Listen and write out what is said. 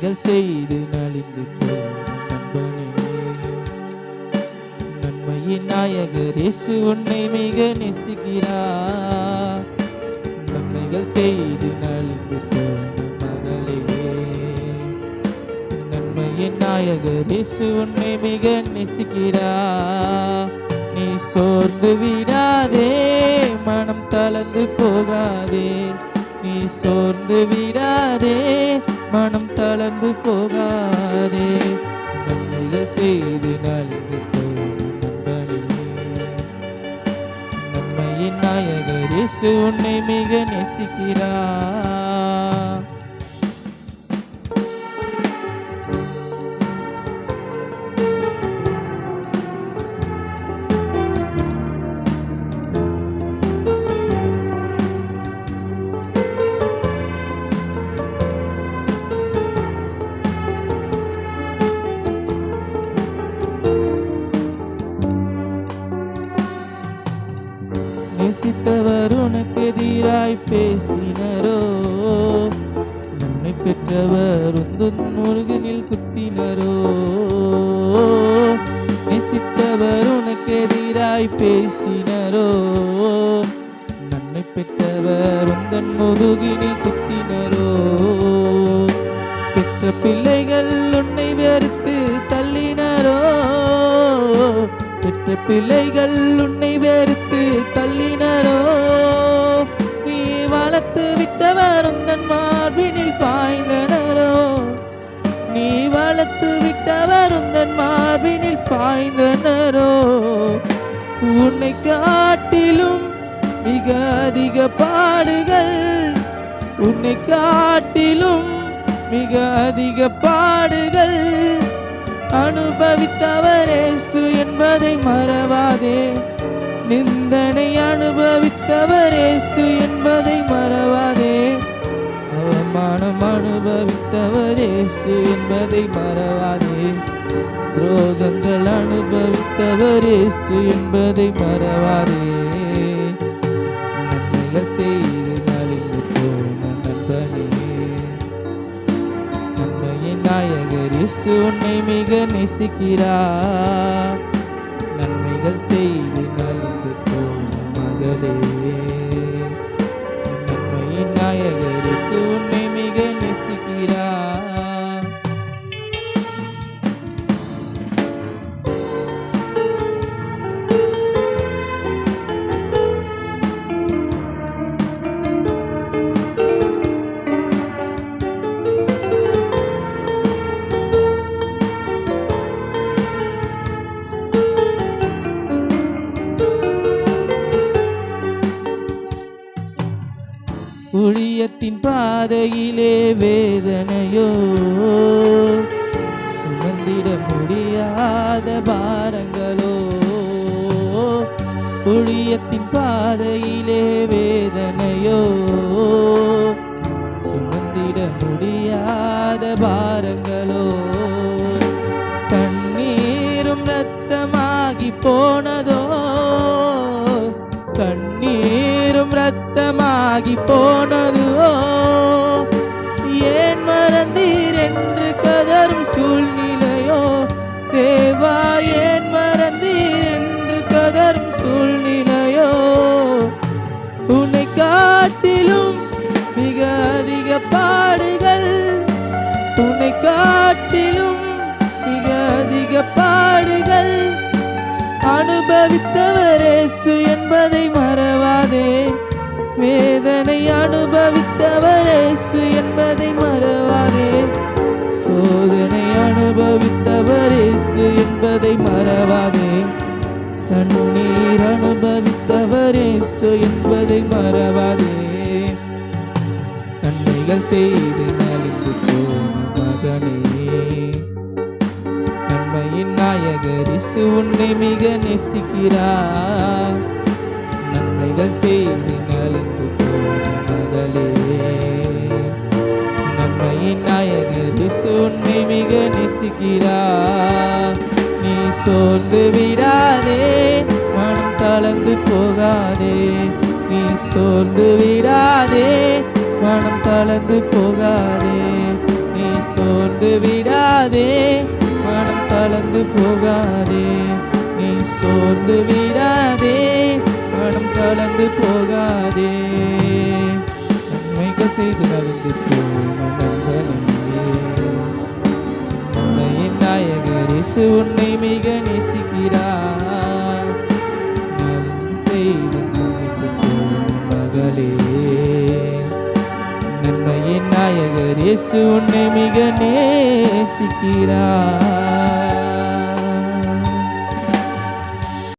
நன்மைகள் செய்து நலிந்து போன நண்பனே, நன்மையின் நாயகர் இயேசு உன்னை மிக நேசிக்கிறார். நன்மைகள் செய்து நலிந்து போன மகளே, நன்மையின் நாயகர் இயேசு உன்னை மிக நேசிக்கிறார். நீ சோர்ந்து விடாதே, மனம் தளர்ந்து போகாதே. நீ சோர்ந்து விடாதே, மனம் தளர்ந்து போகாதே. நன்மைகள் செய்து நலிந்து போன நன்மையின் நாயகர் இயேசு உன்னை மிக நேசிக்கிறார். நேசித்தவர் உனக்கு எதிராய் பேசினரோ, நன்மை பெற்றவர் உந்தன் முருகனில் குத்தினரோ. நேசித்தவர் உனக்கு எதிராய் பேசினரோ, நன்மை பெற்றவர் உந்தன் முதுகினில் குத்தினரோ. பெற்ற பிள்ளைகள் உன்னை வெறுத்து தள்ளினரோ, பெற்ற பிள்ளைகள் உன்னை வெறுத்து தள்ளினரோ. நீ வளர்த்து விட்டவர் உந்தன் மார்பினில் பாய்ந்தனரோ, நீ வளர்த்து விட்டவர் உந்தன் மார்பினில் பாய்ந்தனரோ. உன்னை காட்டிலும் மிக அதிக பாடுகள், உன்னை காட்டிலும் மிக அதிக பாடுகள் அனுபவித்தவர் இயேசு என்பதை மறவாதே. நிந்தனை அனுபவித்தவர் இயேசு என்பதை மறவாதே. அவமானம் அனுபவித்தவர் இயேசு என்பதை மறவாதே. துரோகங்கள் அனுபவித்தவர் இயேசு என்பதை மறவாதே. நன்மைகள் செய்து நலிந்து போன நண்பனே, நன்மையின் நாயகர் இயேசு உன்னை மிக நேசிக்கிறார். நன்மைகள் செய்து நலிந்து போன மகளே, நன்மையின் நாயகர் இயேசு உன்னை மிக நேசிக்கிறார். ஊழியத்தின் பாதையிலே வேதனையோ, சுமந்திட முடியாத பாரங்களோ. ஊழியத்தின் பாதையிலே வேதனையோ, சுமந்திட முடியாத பாரங்களோ. கண்ணீரும் ரத்தமாகி போனதோ, கண்ணீரும் ரத்தமாகி போனதுவோ. ஏன் மறந்தீர் என்று கதரும் சூழ்நிலையோ, தேவா ஏன் மறந்தீர் என்று கதரும் சூழ்நிலையோ. உன்னை காட்டிலும் மிக அதிக பாடுகள், உன்னை காட்டிலும் மிக அதிக பாடுகள் அனுபவித்தவர் இயேசு என்பதை மறவாதே. வேதனை அனுபவித்தவர் இயேசு என்பதை மறவாதே. சோதனை அனுபவித்தவர் இயேசு என்பதை மறவாதே. கண்ணீர் அனுபவித்தவர் இயேசு என்பதை மறவாதே. நன்மைகள் செய்து நலிந்து போன மகனே, நன்மையின் நாயகர் இயேசு உன்னை மிக நேசிக்கிறார். நன்மைகள் செய்து நலிந்து போன மகளே, நன்மையின் நாயகர் இயேசு உன்னை மிக நேசிக்கிறார். நீ சோர்ந்து விடாதே, மனம் தளர்ந்து போகாதே. நீ சோர்ந்து விடாதே, மனம் தளர்ந்து போகாதே. நீ சோர்ந்து விடாதே, மனம் தளர்ந்து போகாதே. நீ சோர்ந்து விடாதே, மனம் தளர்ந்து போகாதே. நன்மைகள் செய்து நடந்து போன நண்பனே, நன்மையின் நாயகர் இயேசு உன்னை மிக நேசிக்கிறார். நன்மை செய்து நடந்து போன மகளே, நன்மையின் நாயகர் இயேசு உன்னை மிக நேசிக்கிறார்.